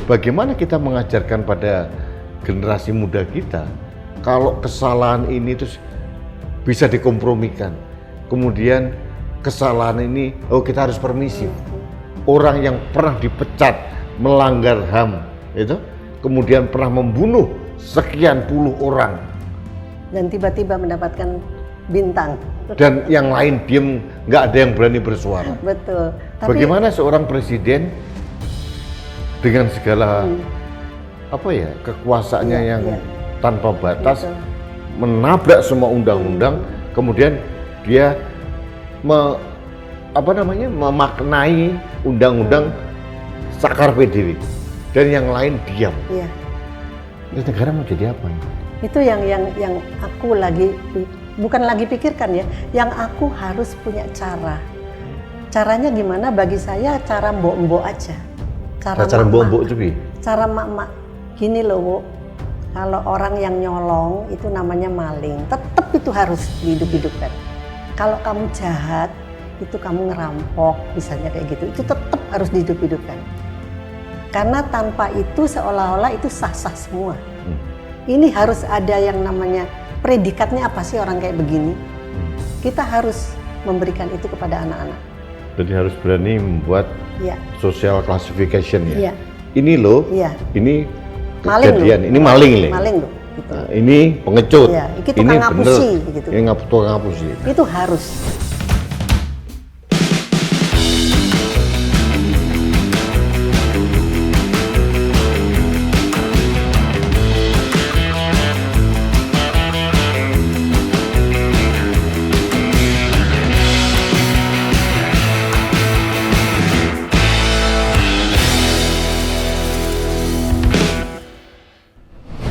bagaimana kita mengajarkan pada generasi muda kita kalau kesalahan ini terus bisa dikompromikan. Kemudian kesalahan ini, kita harus permisif. Orang yang pernah dipecat, melanggar HAM, itu kemudian pernah membunuh sekian puluh orang. Dan tiba-tiba mendapatkan bintang. Dan yang lain diem, nggak ada yang berani bersuara. Betul. Tapi, bagaimana seorang presiden dengan segala kekuasaannya yang tanpa batas, menabrak semua undang-undang, kemudian dia memaknai undang-undang sakarpe diri, dan yang lain diam. Iya. Itu negara mau jadi apa? Itu yang aku bukan lagi pikirkan ya, yang aku harus punya cara. Caranya gimana? Bagi saya cara mbok-mbok aja. Cara mbok-mbok itu bi? Cara mak-mak. Gini loh, Bu. Kalau orang yang nyolong itu namanya maling, tetap itu harus dihidup-hidupkan. Kalau kamu jahat, itu kamu ngerampok, misalnya kayak gitu, itu tetap harus dihidup-hidupkan. Karena tanpa itu seolah-olah itu sah-sah semua. Ini harus ada yang namanya predikatnya apa sih orang kayak begini. Kita harus memberikan itu kepada anak-anak. Jadi harus berani membuat social classification ya. Iya. Ini loh, ini kejadian, ini maling loh. Maling loh. Gitu. Nah, ini pengecut, iya. Ini ngapusi, gitu. Ini tukang ngapusi. Itu harus.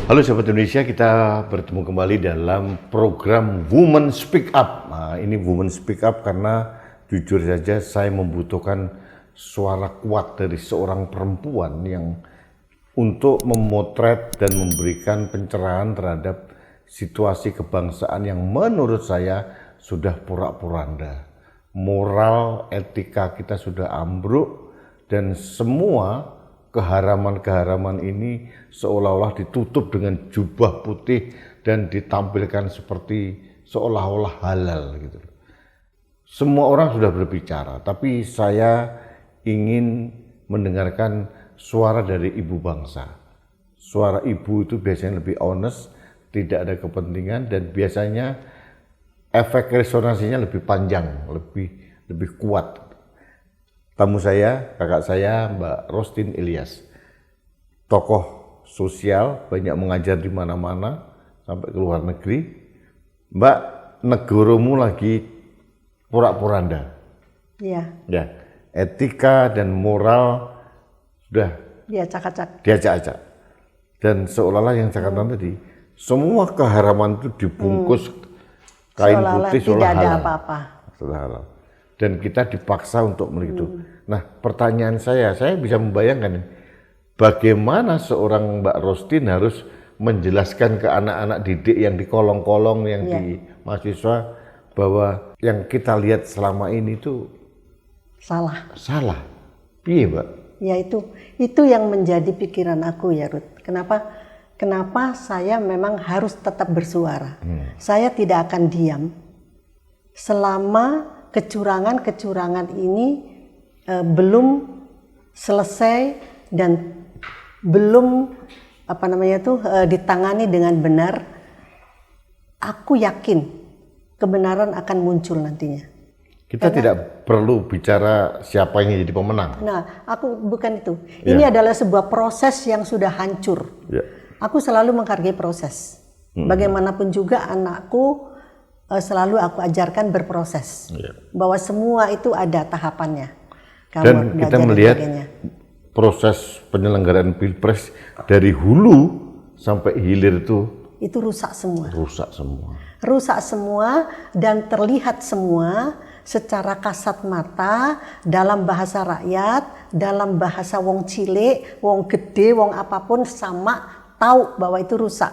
Halo Sobat Indonesia, kita bertemu kembali dalam program Women Speak Up. Nah, ini Women Speak Up karena jujur saja saya membutuhkan suara kuat dari seorang perempuan yang untuk memotret dan memberikan pencerahan terhadap situasi kebangsaan yang menurut saya sudah porak-poranda. Moral, etika kita sudah ambruk dan semua keharaman-keharaman ini seolah-olah ditutup dengan jubah putih dan ditampilkan seperti seolah-olah halal gitu. Semua orang sudah berbicara, tapi saya ingin mendengarkan suara dari ibu bangsa. Suara ibu itu biasanya lebih honest, tidak ada kepentingan, dan biasanya efek resonansinya lebih panjang, lebih kuat. Tamu saya, kakak saya, Mbak Rostin Ilyas, tokoh sosial, banyak mengajar di mana-mana, sampai ke luar negeri. Mbak, negaramu lagi porak-poranda. Iya. Ya, etika dan moral sudah diacak-acak. Dan seolah-olah yang saya katakan tadi, semua keharaman itu dibungkus kain putih seolah tidak halal. ada apa-apa. Seolah halal. Dan kita dipaksa untuk begitu. Nah, pertanyaan saya bisa membayangkan bagaimana seorang Mbak Rostin harus menjelaskan ke anak-anak didik yang di kolong-kolong, yang di mahasiswa, bahwa yang kita lihat selama ini itu salah. Iya, Mbak? Ya itu yang menjadi pikiran aku ya, Ruth. Kenapa saya memang harus tetap bersuara. Saya tidak akan diam selama kecurangan ini belum selesai dan belum ditangani dengan benar. Aku yakin kebenaran akan muncul nantinya. Kita tidak perlu bicara siapa yang jadi pemenang. Nah, aku bukan itu. Ini adalah sebuah proses yang sudah hancur. Aku selalu menghargai proses. Bagaimanapun juga anakku selalu aku ajarkan berproses, bahwa semua itu ada tahapannya. Dan kita melihat proses penyelenggaraan Pilpres dari hulu sampai hilir itu rusak semua dan terlihat semua secara kasat mata, dalam bahasa rakyat, dalam bahasa wong cilik, wong gede, wong apapun sama tahu bahwa itu rusak.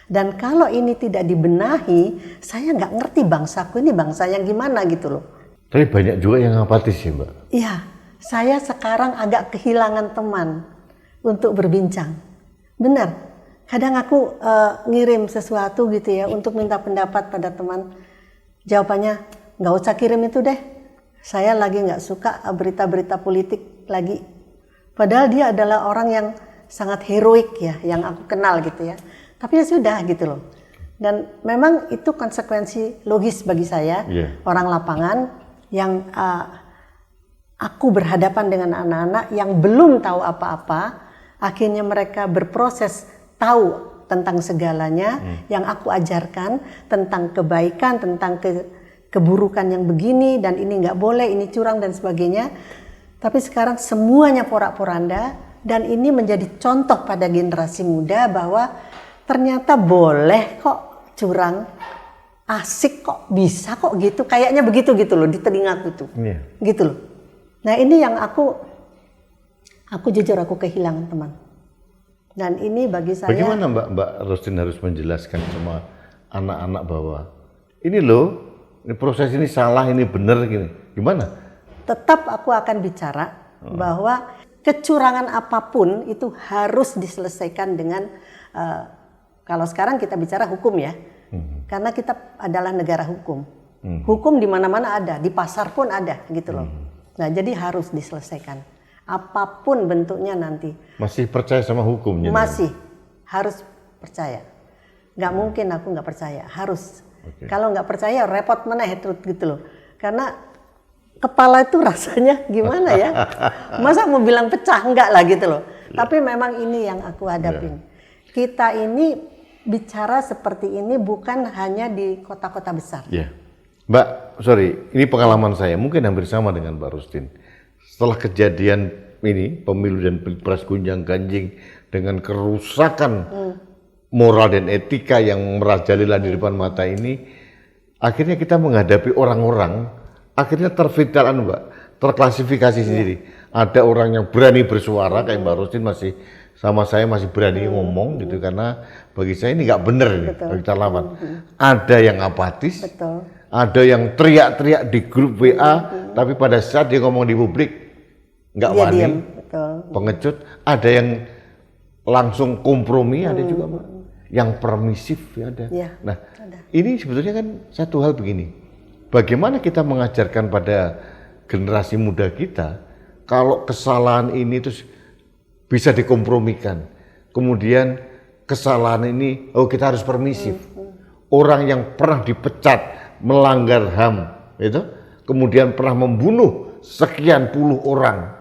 Dan kalau ini tidak dibenahi, saya nggak ngerti bangsaku ini bangsa yang gimana gitu loh. Tapi banyak juga yang apatis ya, Mbak? Iya, saya sekarang agak kehilangan teman. untuk berbincang. Benar, kadang aku ngirim sesuatu gitu ya untuk minta pendapat pada teman. Jawabannya, nggak usah kirim itu deh. Saya lagi nggak suka berita-berita politik lagi. Padahal dia adalah orang yang sangat heroik ya, yang aku kenal gitu ya. Tapi ya sudah gitu loh. Dan memang itu konsekuensi logis bagi saya, orang lapangan yang aku berhadapan dengan anak-anak yang belum tahu apa-apa. Akhirnya mereka berproses tahu tentang segalanya yang aku ajarkan, tentang kebaikan, tentang keburukan yang begini, dan ini nggak boleh, ini curang dan sebagainya. Tapi sekarang semuanya porak-poranda, dan ini menjadi contoh pada generasi muda bahwa ternyata boleh kok curang, asik kok, bisa kok gitu, kayaknya begitu gitu loh di telingaku tuh, gitu loh. Nah ini yang aku jujur aku kehilangan teman. Dan ini bagi saya. Bagaimana Mbak Roslin harus menjelaskan sama anak-anak bahwa ini loh, ini proses ini salah, ini benar, gini, gimana? Tetap aku akan bicara bahwa kecurangan apapun itu harus diselesaikan dengan kalau sekarang kita bicara hukum ya, karena kita adalah negara hukum. Hukum di mana-mana ada, di pasar pun ada gitu loh. Nah jadi harus diselesaikan, apapun bentuknya nanti. Masih percaya sama hukumnya? Masih, harus percaya. Nggak mungkin aku nggak percaya, harus. Kalau nggak percaya repot mana gitu loh. Karena kepala itu rasanya gimana ya? Masa mau bilang pecah, enggak lah gitu loh. Tapi memang ini yang aku hadapin. Kita ini bicara seperti ini bukan hanya di kota-kota besar. Mbak, sorry, ini pengalaman saya, mungkin hampir sama dengan Mbak Roslin. Setelah kejadian ini, pemilu dan pilpres gunjang-ganjing dengan kerusakan moral dan etika yang merajalela di depan mata ini, akhirnya kita menghadapi orang-orang akhirnya terfilter Mbak, terklasifikasi sendiri. Ada orang yang berani bersuara kayak Mbak Roslin masih sama saya masih berani ngomong gitu, karena bagi saya ini nggak benar ini kita lawan. Ada yang apatis, ada yang teriak-teriak di grup WA, tapi pada saat dia ngomong di publik nggak wani, pengecut. Ada yang langsung kompromi, ada juga Mbak, yang permisif ya ada. Nah ini sebetulnya kan satu hal begini. Bagaimana kita mengajarkan pada generasi muda kita kalau kesalahan ini terus bisa dikompromikan. Kemudian kesalahan ini, kita harus permisif. Orang yang pernah dipecat, melanggar HAM, itu, kemudian pernah membunuh sekian puluh orang.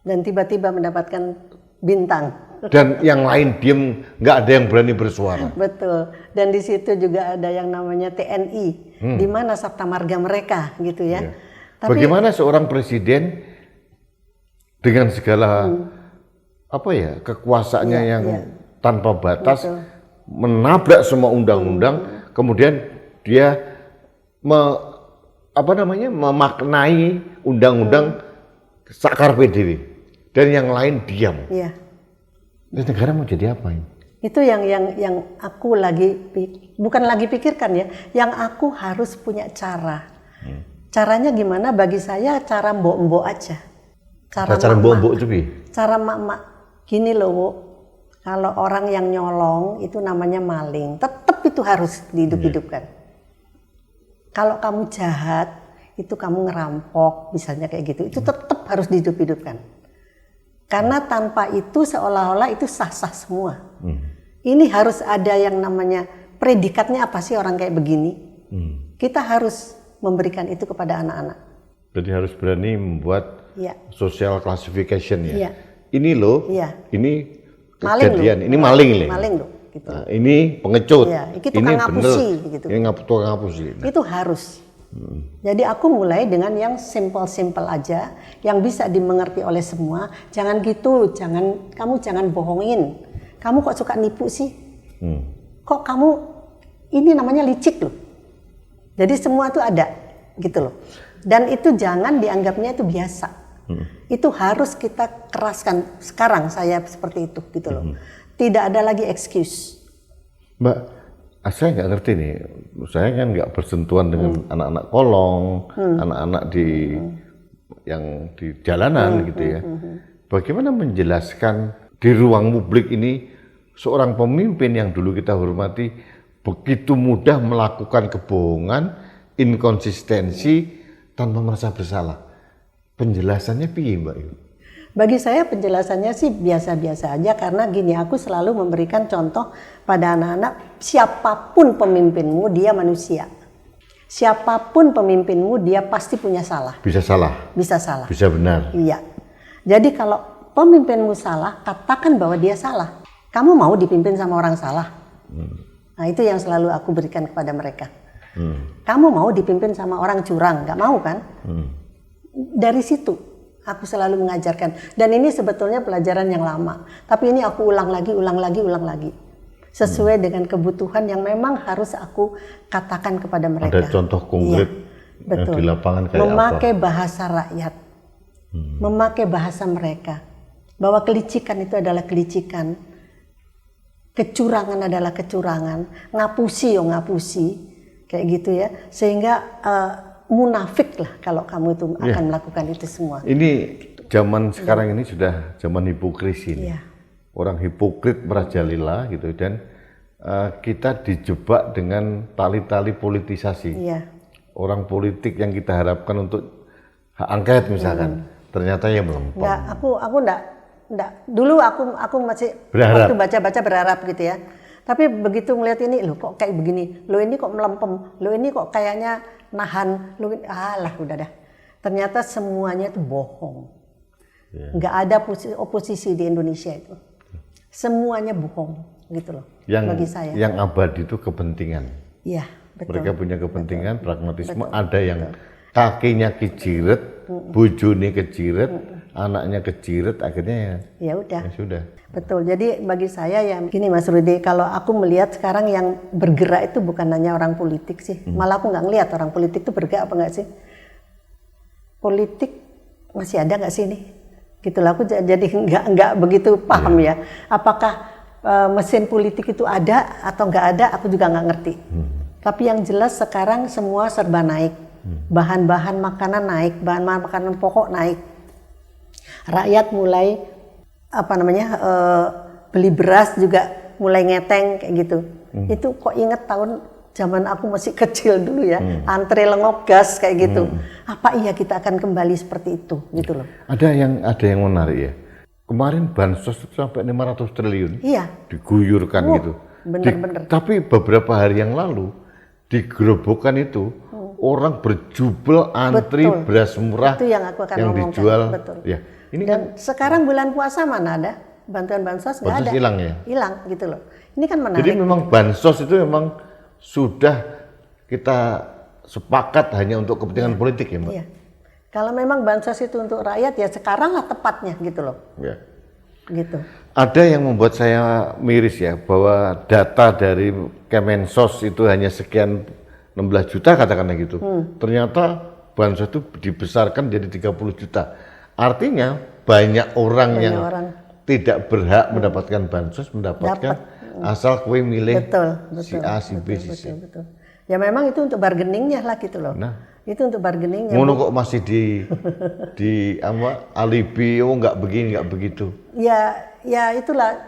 Dan tiba-tiba mendapatkan bintang. Dan yang lain diem, nggak ada yang berani bersuara. Betul. Dan di situ juga ada yang namanya TNI, di mana sabta marga mereka, gitu ya. Tapi, bagaimana seorang presiden dengan segala kekuasaannya yang tanpa batas, menabrak semua undang-undang, kemudian dia memaknai undang-undang sakarpe diri, dan yang lain diam. Dan negara mau jadi apa ini? Itu yang aku bukan lagi pikirkan ya, yang aku harus punya cara. Caranya gimana? Bagi saya cara mbok-mbok aja. Cara mbok-mbok itu bi? Cara mak-mak. Gini loh, Bu. Kalau orang yang nyolong itu namanya maling, tetap itu harus dihidup-hidupkan. Kalau kamu jahat, itu kamu ngerampok, misalnya kayak gitu, itu tetap harus dihidup-hidupkan. Karena tanpa itu seolah-olah itu sah-sah semua. Ini harus ada yang namanya predikatnya apa sih orang kayak begini. Kita harus memberikan itu kepada anak-anak. Jadi harus berani membuat social classification ya. Iya. Ini loh, ini kejadian, ini maling loh. Gitu. Nah, ini pengecut, ini ngapusi, gitu. Ini tukang ngapusi. Nah. Itu harus. Jadi aku mulai dengan yang simple aja, yang bisa dimengerti oleh semua. Jangan gitu, kamu jangan bohongin. Kamu kok suka nipu sih? Kok kamu, ini namanya licik loh. Jadi semua itu ada, gitu loh. Dan itu jangan dianggapnya itu biasa. Itu harus kita keraskan. Sekarang saya seperti itu, gitu loh. Tidak ada lagi excuse. Mbak, saya nggak ngerti nih, saya kan nggak bersentuhan dengan anak-anak kolong, anak-anak yang di jalanan gitu ya. Bagaimana menjelaskan di ruang publik ini seorang pemimpin yang dulu kita hormati begitu mudah melakukan kebohongan, inkonsistensi tanpa merasa bersalah. Penjelasannya piye Mbak Yu? Bagi saya penjelasannya sih biasa-biasa aja, karena gini, aku selalu memberikan contoh pada anak-anak, siapapun pemimpinmu dia manusia. Siapapun pemimpinmu dia pasti punya salah. Bisa salah, Bisa salah. bisa benar. Iya. Jadi kalau pemimpinmu salah, katakan bahwa dia salah. Kamu mau dipimpin sama orang salah? Nah itu yang selalu aku berikan kepada mereka. Kamu mau dipimpin sama orang curang? Nggak mau kan? Dari situ aku selalu mengajarkan. Dan ini sebetulnya pelajaran yang lama. Tapi ini aku ulang lagi. Sesuai dengan kebutuhan yang memang harus aku katakan kepada mereka. Ada contoh konkret yang di lapangan kayak memakai apa? bahasa rakyat. Memakai bahasa mereka. Bahwa kelicikan itu adalah kelicikan. Kecurangan adalah kecurangan. Ngapusi ngapusi. Kayak gitu ya. Sehingga munafik lah kalau kamu itu akan melakukan itu semua. Ini zaman sekarang ini sudah zaman hipokrisi nih. Orang hipokrit merajalela gitu, dan kita dijebak dengan tali-tali politisasi. Orang politik yang kita harapkan untuk hak angket misalkan, ternyata ya melempem. Enggak, aku enggak. Dulu aku masih berharap. Waktu baca-baca berharap gitu ya. Tapi begitu melihat ini, loh kok kayak begini, loh ini kok melempem, loh ini kok kayaknya nahan, loh alah udah dah. Ternyata semuanya itu bohong. Nggak ada oposisi di Indonesia itu. Semuanya bohong gitu loh. Bagi saya. Yang abadi itu kepentingan. Iya, betul. Mereka punya kepentingan, pragmatisme. Ada yang kakinya kejiret, bojone kejiret, anaknya kejiret, akhirnya ya sudah. Betul. Jadi bagi saya ya gini Mas Rudi, kalau aku melihat sekarang yang bergerak itu bukan hanya orang politik sih. Malah aku nggak ngelihat orang politik itu bergerak apa nggak sih. Politik masih ada nggak sih ini? Gitulah, aku jadi nggak begitu paham ya. Apakah mesin politik itu ada atau nggak ada? Aku juga nggak ngerti. Tapi yang jelas sekarang semua serba naik. Bahan-bahan makanan naik, bahan-bahan makanan pokok naik. Rakyat mulai beli beras juga mulai ngeteng kayak gitu. Itu kok inget tahun zaman aku masih kecil dulu ya, antre lengok gas kayak gitu. Apa iya kita akan kembali seperti itu gitu loh. Ada yang menarik ya. Kemarin bansos itu sampai 500 triliun. Iya. Diguyurkan gitu. Bener-bener. Tapi beberapa hari yang lalu di gerobokan itu orang berjubel antri beras murah itu yang aku akan yang ngomongkan. dijual. Betul. Ya, ini dan sekarang bulan puasa mana ada bantuan bansos, nggak ada. Hilang ya. Hilang gitu loh. Ini kan menarik. Jadi memang bansos itu memang sudah kita sepakat hanya untuk kepentingan politik ya Mbak? Iya. Kalau memang bansos itu untuk rakyat ya sekarang lah tepatnya gitu loh. Ya. Gitu. Ada yang membuat saya miris ya, bahwa data dari Kemensos itu hanya sekian 16 juta katakanlah gitu. Ternyata bansos itu dibesarkan jadi 30 juta. Artinya banyak orang yang tidak berhak mendapatkan bansos mendapatkan asal kue milih si A, si B, si C. Betul. Ya memang itu untuk bargainingnya lah gitu loh. Nah, itu untuk bargainingnya. ngono kok masih di alibi, oh nggak begini nggak begitu. Ya itulah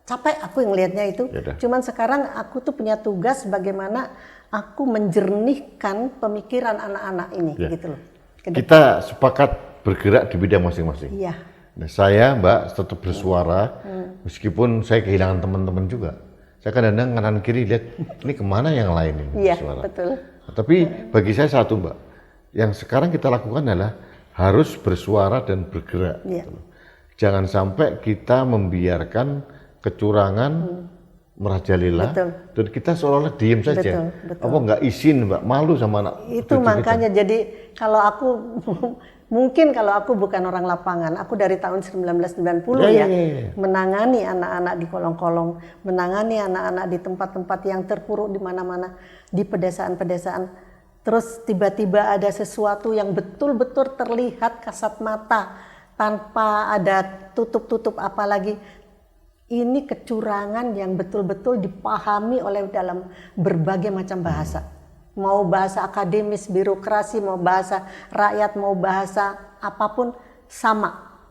capek aku yang lihatnya itu. Yaudah. Cuman sekarang aku tuh punya tugas bagaimana aku menjernihkan pemikiran anak-anak ini gitu loh. Kita sepakat bergerak di bidang masing-masing. Iya. Nah, saya Mbak tetap bersuara meskipun saya kehilangan teman-teman juga. Saya kadang-kadang kanan kiri lihat ini kemana yang lain ini bersuara. Betul. Nah, tapi bagi saya satu Mbak, yang sekarang kita lakukan adalah harus bersuara dan bergerak. Iya. Jangan sampai kita membiarkan kecurangan merajalela dan kita seolah-olah diem saja. Betul. Apa nggak izin Mbak, malu sama anak itu makanya kita. Jadi kalau aku mungkin kalau aku bukan orang lapangan, aku dari tahun 1990 menangani anak-anak di kolong-kolong, menangani anak-anak di tempat-tempat yang terpuruk di mana-mana, di pedesaan-pedesaan. Terus tiba-tiba ada sesuatu yang betul-betul terlihat kasat mata tanpa ada tutup-tutup apalagi. Ini kecurangan yang betul-betul dipahami oleh dalam berbagai macam bahasa. Mau bahasa akademis, birokrasi, mau bahasa rakyat, mau bahasa apapun sama.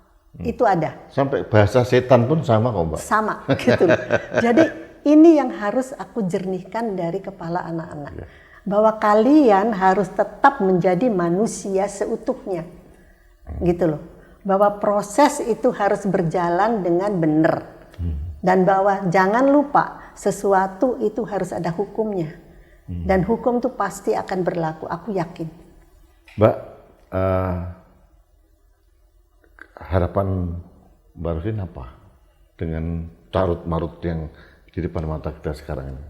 Itu ada. Sampai bahasa setan pun sama kok Mbak. Sama gitu loh. Jadi ini yang harus aku jernihkan dari kepala anak-anak. Bahwa kalian harus tetap menjadi manusia seutuhnya. Gitu loh. Bahwa proses itu harus berjalan dengan benar. Dan bahwa jangan lupa sesuatu itu harus ada hukumnya. Dan hukum itu pasti akan berlaku, aku yakin. Mbak, harapan Mbak Roslin apa dengan carut-marut yang di depan mata kita sekarang ini?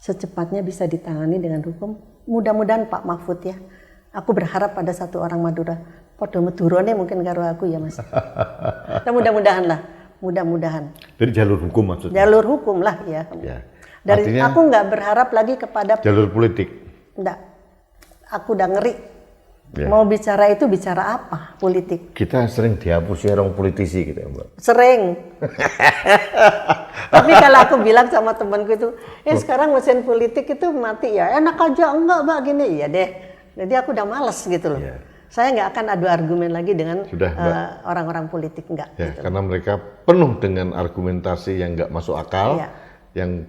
Secepatnya bisa ditangani dengan hukum. Mudah-mudahan Pak Mahfud ya. Aku berharap pada satu orang Madura. Podo medurone mungkin karo aku ya Mas. Nah, mudah-mudahan lah. Mudah-mudahan. Dari jalur hukum maksudnya? Jalur hukum lah ya. Dari artinya, aku nggak berharap lagi kepada jalur politik? Enggak. Aku udah ngeri. Mau bicara itu bicara apa? Politik. Kita sering dihapus ya orang politisi gitu ya Mbak. Sering. Tapi kalau aku bilang sama temanku itu, sekarang mesin politik itu mati ya. Enak aja enggak Mbak gini. Iya deh. Jadi aku udah males gitu loh. Saya nggak akan adu argumen lagi dengan orang-orang politik enggak. Gitu. Karena mereka penuh dengan argumentasi yang nggak masuk akal, yang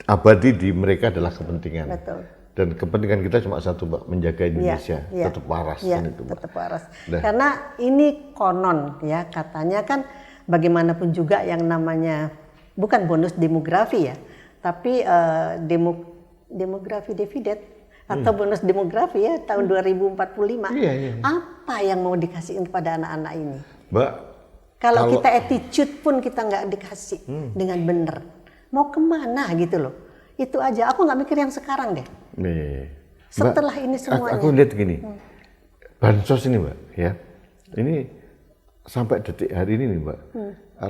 abadi di mereka adalah kepentingan. Betul. Dan kepentingan kita cuma satu Mbak, menjaga Indonesia tetap waras. Kan itu, Mbak. Tetap waras. Karena ini konon ya katanya kan bagaimanapun juga yang namanya bukan bonus demografi ya, tapi demografi dividen atau bonus demografi ya tahun 2045. Apa yang mau dikasih kepada anak-anak ini? Mbak, kalau kita attitude pun kita nggak dikasih dengan benar, mau kemana gitu loh? Itu aja. Aku nggak mikir yang sekarang deh. Setelah ini semuanya. Aku lihat gini, bansos ini Mbak, ya, ini sampai detik hari ini nih Mbak,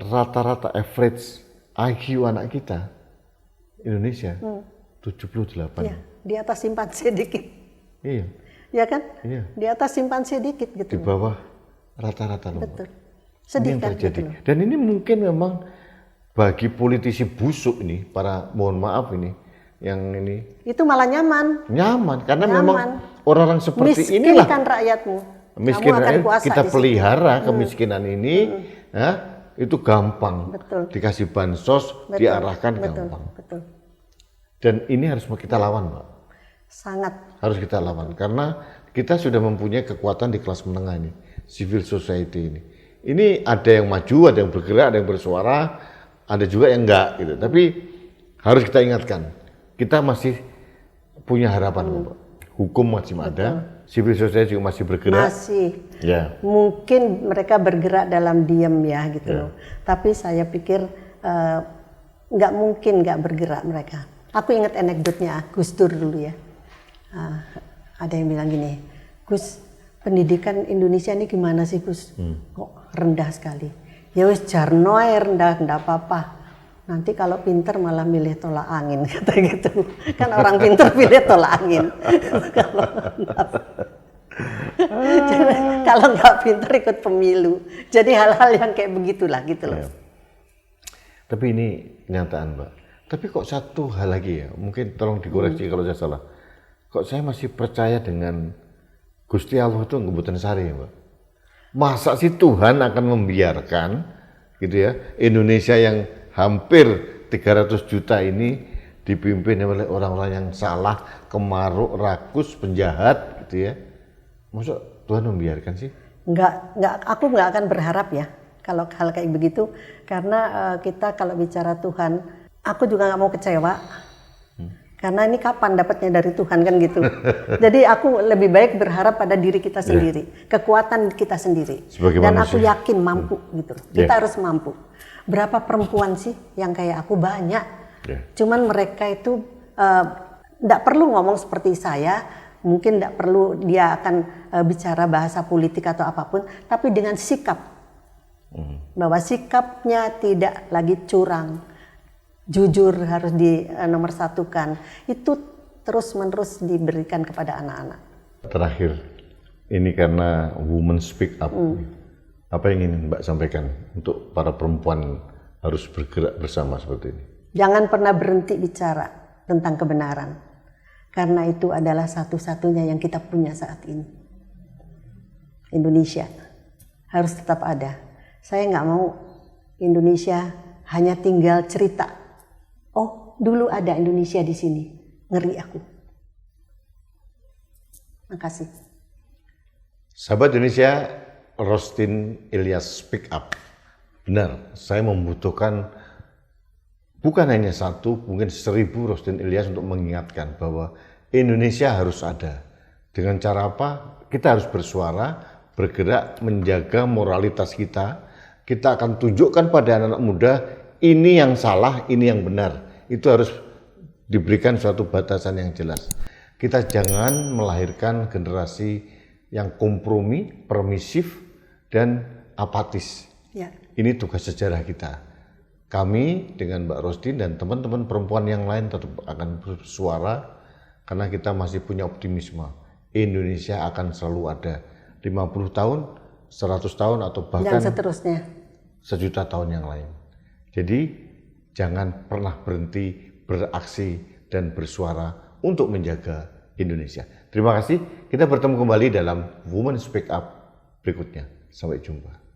rata-rata average IQ anak kita Indonesia 78. Ya, di atas simpanse dikit. Iya. Ya kan? Iya. Di atas simpanse dikit gitu. Di bawah rata-rata loh. Betul. Sedih kan terjadi. gitu. Dan ini mungkin memang bagi politisi busuk ini, para mohon maaf ini, yang ini. Itu malah nyaman. Nyaman, karena memang orang-orang seperti inilah. Miskinkan rakyatmu. Miskin rakyat, kita pelihara kemiskinan ini, itu gampang. Betul. Dikasih bansos, diarahkan gampang. Betul. Dan ini harus kita lawan, Mbak. Sangat. Harus kita lawan, karena kita sudah mempunyai kekuatan di kelas menengah ini, civil society ini. Ini ada yang maju, ada yang bergerak, ada yang bersuara, ada juga yang enggak gitu. Tapi harus kita ingatkan, kita masih punya harapan, Mbak. Hukum masih ada, civil society juga masih bergerak. Masih. Ya. Mungkin mereka bergerak dalam diam ya gitu loh. Tapi saya pikir nggak mungkin nggak bergerak mereka. Aku ingat anekdotnya Gus Dur dulu ya. Ada yang bilang gini, Gus, pendidikan Indonesia ini gimana sih Gus? Kok rendah sekali? Ya wis jarno rendah, enggak apa-apa. Nanti kalau pinter malah milih tolak angin, kata gitu. Kan orang pinter pilih tolak angin. Kalau nggak pinter ikut pemilu. Jadi hal-hal yang kayak begitulah gitu loh. Ya. Tapi ini kenyataan, Mbak. Tapi kok satu hal lagi ya, mungkin tolong dikoreksi kalau saya salah. Kok saya masih percaya dengan Gusti Allah itu ngebutin sari ya, Mbak. Masa sih Tuhan akan membiarkan gitu ya, Indonesia yang hampir 300 juta ini dipimpin oleh orang-orang yang salah, kemaruk, rakus, penjahat gitu ya. Masa Tuhan membiarkan sih? Enggak, aku nggak akan berharap ya kalau hal kayak begitu, karena kita kalau bicara Tuhan, aku juga nggak mau kecewa. Karena ini kapan dapatnya dari Tuhan kan gitu. Jadi aku lebih baik berharap pada diri kita sendiri, kekuatan kita sendiri. Sebagai Dan manusia. aku yakin mampu gitu. Kita harus mampu. Berapa perempuan sih yang kayak aku? Banyak. Cuman mereka itu nggak perlu ngomong seperti saya, mungkin nggak perlu dia akan bicara bahasa politik atau apapun, tapi dengan sikap. Bahwa sikapnya tidak lagi curang. Jujur harus dinomorsatukan, itu terus-menerus diberikan kepada anak-anak. Terakhir, ini karena Women Speak Up, apa yang ingin Mbak sampaikan untuk para perempuan harus bergerak bersama seperti ini? Jangan pernah berhenti bicara tentang kebenaran, karena itu adalah satu-satunya yang kita punya saat ini. Indonesia harus tetap ada. Saya nggak mau Indonesia hanya tinggal cerita. Oh, dulu ada Indonesia di sini. Ngeri aku. Makasih. Sahabat Indonesia, Rostin Ilyas Speak Up. Benar, saya membutuhkan bukan hanya satu, mungkin 1000 Rostin Ilyas untuk mengingatkan bahwa Indonesia harus ada. Dengan cara apa? Kita harus bersuara, bergerak, menjaga moralitas kita. Kita akan tunjukkan pada anak-anak muda, ini yang salah, ini yang benar. Itu harus diberikan suatu batasan yang jelas. Kita jangan melahirkan generasi yang kompromi, permisif, dan apatis. Ya. Ini tugas sejarah kita. Kami dengan Mbak Rostin dan teman-teman perempuan yang lain tetap akan bersuara karena kita masih punya optimisme. Indonesia akan selalu ada 50 tahun, 100 tahun atau bahkan Dan seterusnya. 1.000.000 tahun yang lain. Jadi jangan pernah berhenti beraksi dan bersuara untuk menjaga Indonesia. Terima kasih. Kita bertemu kembali dalam Women Speak Up berikutnya. Sampai jumpa.